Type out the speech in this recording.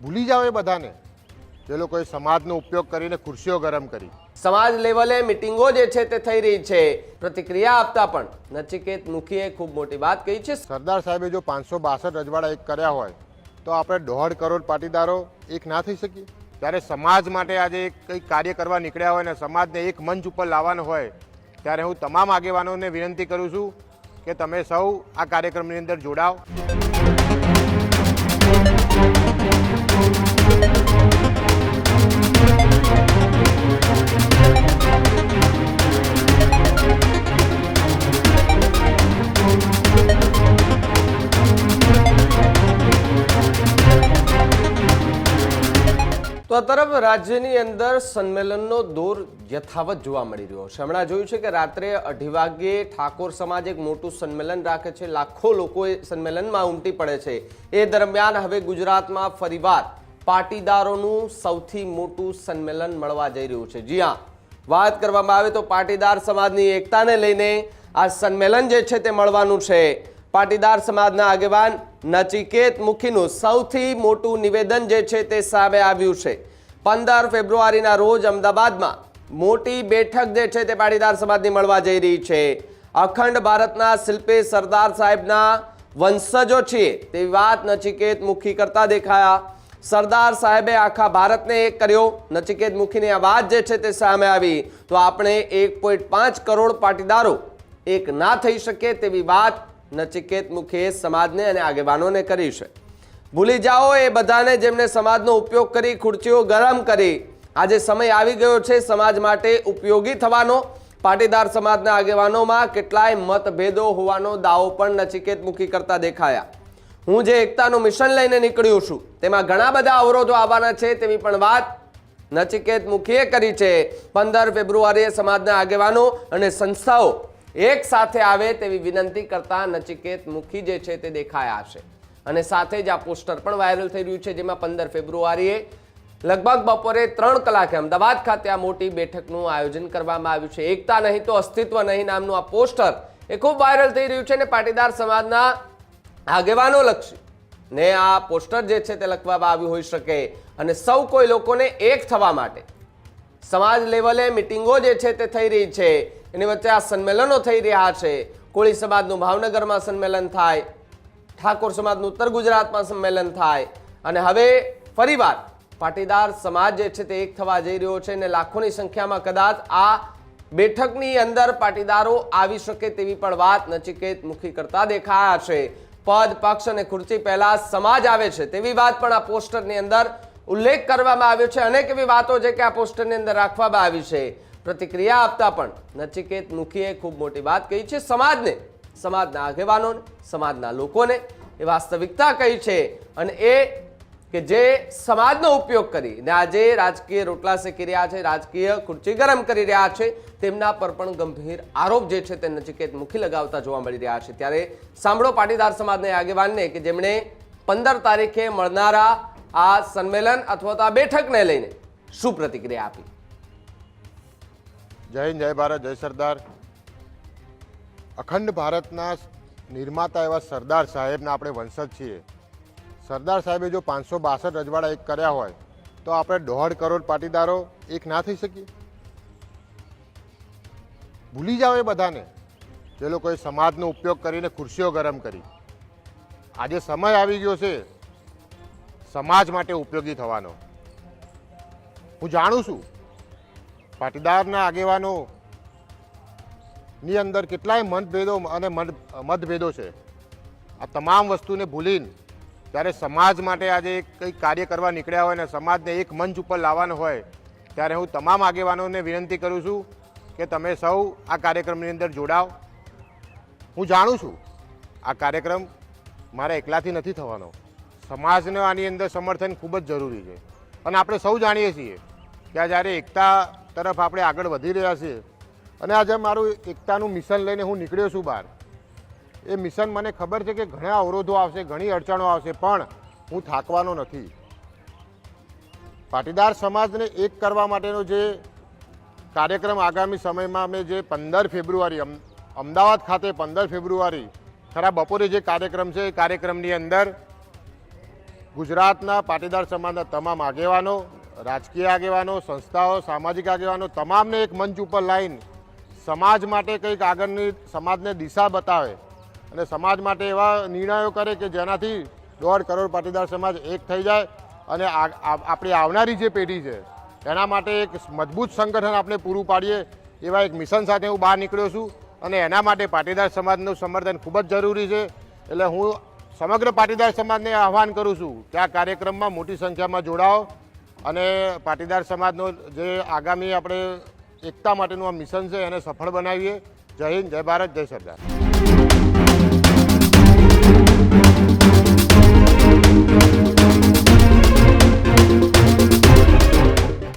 ભૂલી જાઓ એ બધાને જે લોકોએ સમાજનો ઉપયોગ કરીને ખુરશીઓ ગરમ કરી. સમાજ લેવલે મિટિંગો જે છે તે થઈ રહી છે. પ્રતિક્રિયા આપતા પણ નચિકેત મુખીએ ખૂબ મોટી વાત કહી છે. સરદાર સાહેબે જો 562 રજવાડા એક કર્યા હોય તો આપણે 1.5 કરોડ પાટીદારો એક ના થઈ શકીએ? ત્યારે સમાજ માટે આજે કંઈક કાર્ય કરવા નીકળ્યા હોય ને સમાજને એક મંચ ઉપર લાવવાનો હોય ત્યારે હું તમામ આગેવાનોને વિનંતી કરું છું કે તમે સૌ આ કાર્યક્રમની અંદર જોડાઓ. તો આ તરફ રાજ્યની અંદર સંમેલનનો દોર યથાવત જોવા મળી રહ્યો છે. હમણાં જોયું છે કે રાત્રે 2:30 વાગ્યે ઠાકોર સમાજ એક મોટું સંમેલન રાખે છે. લાખો લોકો એ સંમેલનમાં ઉમટી પડે છે. એ દરમિયાન હવે ગુજરાતમાં ફરીવાર પાટીદારોનું સૌથી મોટું સંમેલન મળવા જઈ રહ્યું છે. જી હા, વાત કરવામાં આવે તો પાટીદાર સમાજની એકતાને લઈને આ સંમેલન જે છે તે મળવાનું છે. પાટીદાર સમાજના આગેવાન નચિકેત મુખીનું સૌથી મોટું નિવેદન જે છે તે સામે આવ્યું છે. 15 ફેબ્રુઆરીના રોજ અમદાવાદમાં મોટી બેઠક જે છે તે પાટીદાર સમાજની મળવા જઈ રહી છે. અખંડ ભારતના શિલ્પી સરદાર સાહેબના વંશજો છીએ તેવી વાત નચિકેત મુખી કરતા દેખાયા. સરદાર સાહેબે આખા ભારતને એક કર્યો. નચિકેત મુખીની આ વાત જે છે તે સામે આવી તો આપણે 1.5 કરોડ પાટીદારો એક ના થઈ શકે તેવી વાત નચિકેત મુખીએ સમાજને અને આગેવાનોને કરી છે. ભૂલી જાઓ એ બધાને જેમને સમાજનો ઉપયોગ કરી ખુરશીઓ ગરમ કરી. આજે સમય આવી ગયો છે સમાજ માટે ઉપયોગી થવાનો. પાટીદાર સમાજના આગેવાનોમાં કેટલાય મતભેદો હોવાનો દાવો પણ નચિકેત મુખી કરતા દેખાયા. હું જે એકતાનું મિશન લઈને નીકળ્યો છું તેમાં ઘણા બધા અવરોધો આવવાના છે તેવી પણ વાત નચિકેત મુખીએ કરી છે. 15 ફેબ્રુઆરીએ સમાજના આગેવાનો અને સંસ્થાઓ એક સાથે આવે તેવી વિનંતી કરતા નચિકેત મુખી જે છે તે દેખાયા છે. અને સાથે જ આ પોસ્ટર પણ વાયરલ થઈ રહ્યું છે જેમાં 15 ફેબ્રુઆરીએ લગભગ બપોરે 3 કલાકે અમદાવાદ ખાતે આ મોટી બેઠકનું આયોજન કરવામાં આવ્યું છે. એકતા નહીં તો અસ્તિત્વ નહીં નામનું આ પોસ્ટર એ ખૂબ વાયરલ થઈ રહ્યું છે અને પાટીદાર સમાજના આગેવાનો લક્ષી ને આ પોસ્ટર જે છે તે લખવામાં આવ્યું હોઈ શકે અને સૌ કોઈ લોકોને એક થવા માટે સમાજ લેવલે મિટિંગો જે છે તે થઈ રહી છે. એની વચ્ચે આ સંમેલનો થઈ રહ્યા છે. કોળી સમાજનું ભાવનગરમાં સંમેલન થાય, ઠાકોર સમાજનું ઉત્તર ગુજરાતમાં સંમેલન થાય અને હવે ફરીવાર પાટીદાર સમાજ જે છે તે એક થવા જઈ રહ્યો છે અને લાખોની સંખ્યામાં કદાચ આ બેઠકની અંદર પાટીદારો આવી શકે તેવી પણ વાત નચિકેત મુખી કરતા દેખાયા છે. પદ, પક્ષ અને ખુરશી પહેલા સમાજ આવે છે તેવી વાત પણ આ પોસ્ટરની અંદર ઉલ્લેખ કરવામાં આવ્યો છે. અનેક એવી વાતો છે કે આ પોસ્ટરની અંદર રાખવામાં આવી છે. પ્રતિક્રિયા આપતા પણ નચિકેત મુખીએ ખૂબ મોટી વાત કહી છે. સમાજને, સમાજના આગેવાનોને, સમાજના લોકોને એ વાસ્તવિકતા કહી છે અને એ કે જે સમાજનો ઉપયોગ કરીને આજે રાજકીય રોટલા શેકી રહ્યા છે, રાજકીય ખુરશી ગરમ કરી રહ્યા છે તેમના પર પણ ગંભીર આરોપ જે છે તે નચિકેત મુખી લગાવતા જોવા મળી રહ્યા છે. ત્યારે સાંભળો પાટીદાર સમાજના આગેવાનને કે જેમણે 15 તારીખે મળનારા આ સંમેલન અથવા તો આ બેઠકને લઈને શું પ્રતિક્રિયા આપી. જય હિન્દ, જય ભારત, જય સરદાર. અખંડ ભારતના નિર્માતા એવા સરદાર સાહેબના આપણે વંશજ છીએ. સરદાર સાહેબે જો 562 રજવાડા એક કર્યા હોય તો આપણે 1.5 કરોડ પાટીદારો એક ના થઈ શકીએ? ભૂલી જાઓ એ બધાને જે લોકોએ સમાજનો ઉપયોગ કરીને ખુરશીઓ ગરમ કરી. આજે સમય આવી ગયો છે સમાજ માટે ઉપયોગી થવાનો. હું જાણું છું પાટીદારના આગેવાનો ની અંદર કેટલાય મતભેદો અને મતભેદો છે. આ તમામ વસ્તુને ભૂલીને જ્યારે સમાજ માટે આજે કંઈક કાર્ય કરવા નીકળ્યા હોય ને સમાજને એક મંચ ઉપર લાવવાનો હોય ત્યારે હું તમામ આગેવાનોને વિનંતી કરું છું કે તમે સૌ આ કાર્યક્રમની અંદર જોડાઓ. હું જાણું છું આ કાર્યક્રમ મારા એકલાથી નથી થવાનો. સમાજને આની અંદર સમર્થન ખૂબ જ જરૂરી છે અને આપણે સૌ જાણીએ છીએ કે આ જ્યારે એકતા તરફ આપણે આગળ વધી રહ્યા છીએ અને આજે મારું એકતાનું મિશન લઈને હું નીકળ્યો છું બહાર. એ મિશન મને ખબર છે કે ઘણા અવરોધો આવશે, ઘણી અડચણો આવશે, પણ હું થાકવાનો નથી. પાટીદાર સમાજને એક કરવા માટેનો જે કાર્યક્રમ આગામી સમયમાં અમે જે 15 ફેબ્રુઆરી અમદાવાદ ખાતે 15 ફેબ્રુઆરી ખરા બપોરે જે કાર્યક્રમ છે એ કાર્યક્રમની અંદર ગુજરાતના પાટીદાર સમાજના તમામ આગેવાનો, રાજકીય આગેવાનો, સંસ્થાઓ, સામાજિક આગેવાનો તમામને એક મંચ ઉપર લાવીને સમાજ માટે કંઈક આગળની સમાજને દિશા બતાવે અને સમાજ માટે એવા નિર્ણયો કરે કે જેનાથી 1.5 કરોડ પાટીદાર સમાજ એક થઈ જાય અને આપણી આવનારી જે પેઢી છે એના માટે એક મજબૂત સંગઠન આપણે પૂરું પાડીએ એવા એક મિશન સાથે હું બહાર નીકળ્યો છું અને એના માટે પાટીદાર સમાજનું સમર્થન ખૂબ જ જરૂરી છે. એટલે હું સમગ્ર પાટીદાર સમાજને આહ્વાન કરું છું કે આ કાર્યક્રમમાં મોટી સંખ્યામાં જોડાઓ અને પાટીદાર સમાજનો જે આગામી આપણે એકતા માટેનું આ મિશન છે એને સફળ બનાવીએ. જય હિન્દ, જય ભારત, જય સરદાર.